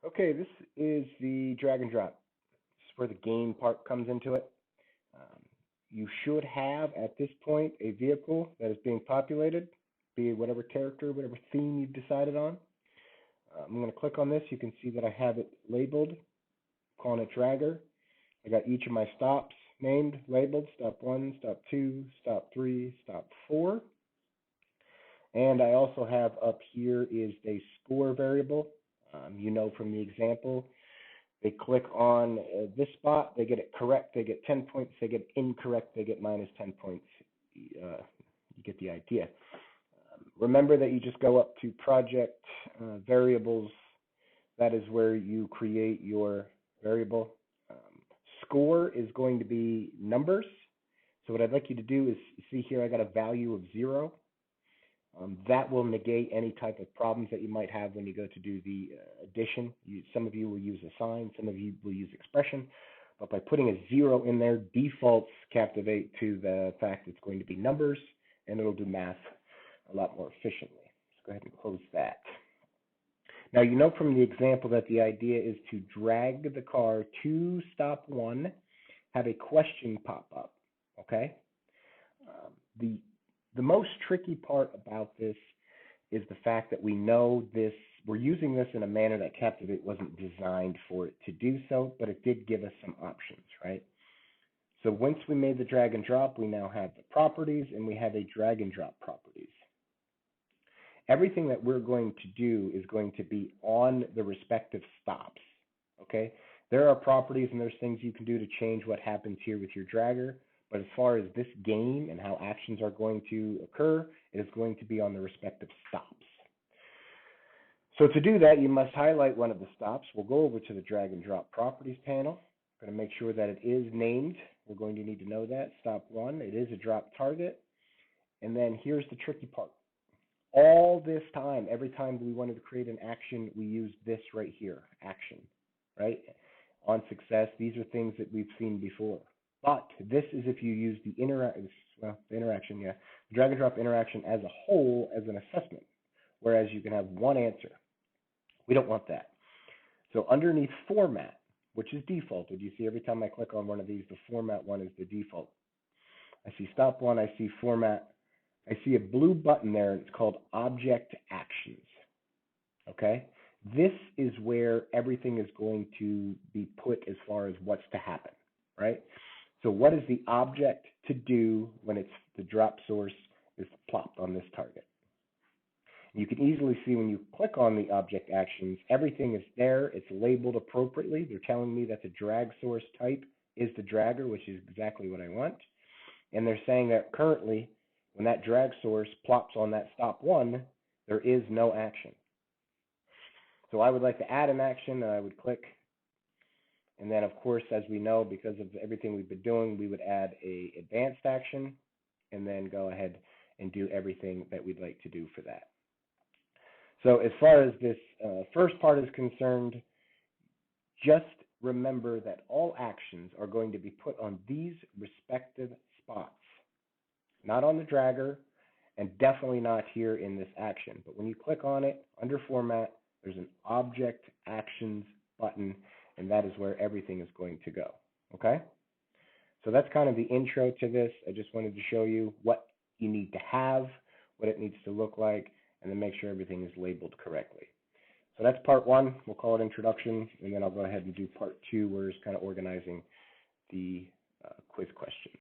Okay, this is the drag and drop. This is where the game part comes into it. You should have, at this point, a vehicle that is being populated, be it whatever character, whatever theme you've decided on. I'm going to click on this. You can see that I have it labeled, calling it Dragger. I got each of my stops named, labeled, stop 1, stop 2, stop 3, stop 4. And I also have up here is a score variable. You know from the example, they click on this spot, they get it correct, they get 10 points, they get incorrect, they get minus 10 points. You get the idea. Remember that you just go up to project variables. That is where you create your variable. Score is going to be numbers. So what I'd like you to do is see here I got a value of 0. That will negate any type of problems that you might have when you go to do the addition. Some of you will use a sign, some of you will use expression, but by putting a 0 in there, defaults captivate to the fact it's going to be numbers, and it'll do math a lot more efficiently. Let's go ahead and close that. Now you know from the example that the idea is to drag the car to stop 1, have a question pop up, okay? The most tricky part about this is the fact that we know this, we're using this in a manner that Captivate wasn't designed for it to do so, but it did give us some options, right? So once we made the drag and drop, we now have the properties and we have a drag and drop properties. Everything that we're going to do is going to be on the respective stops, okay? There are properties and there's things you can do to change what happens here with your dragger. But as far as this game and how actions are going to occur, it is going to be on the respective stops. So to do that, you must highlight one of the stops. We'll go over to the drag and drop properties panel. We're going to make sure that it is named. We're going to need to know that. Stop 1, it is a drop target. And then here's the tricky part. All this time, every time we wanted to create an action, we used this right here, action, right? On success, these are things that we've seen before. But this is if you use the interaction, the drag and drop interaction as a whole as an assessment, whereas you can have one answer. We don't want that. So underneath format, which is defaulted, you see every time I click on one of these, the format one is the default. I see stop 1, I see format, I see a blue button there, and it's called object actions. Okay? This is where everything is going to be put as far as what's to happen, right? So what is the object to do when it's the drop source is plopped on this target? You can easily see when you click on the object actions, everything is there. It's labeled appropriately. They're telling me that the drag source type is the dragger, which is exactly what I want. And they're saying that currently, when that drag source plops on that stop 1, there is no action. So I would like to add an action, and I would click. And then, of course, as we know, because of everything we've been doing, we would add a advanced action and then go ahead and do everything that we'd like to do for that. So as far as this first part is concerned, just remember that all actions are going to be put on these respective spots, not on the dragger, and definitely not here in this action. But when you click on it, under Format, there's an Object Actions button, and that is where everything is going to go, okay? So that's kind of the intro to this. I just wanted to show you what you need to have, what it needs to look like, and then make sure everything is labeled correctly. So that's part 1. We'll call it introduction, and then I'll go ahead and do part 2, where it's kind of organizing the quiz question.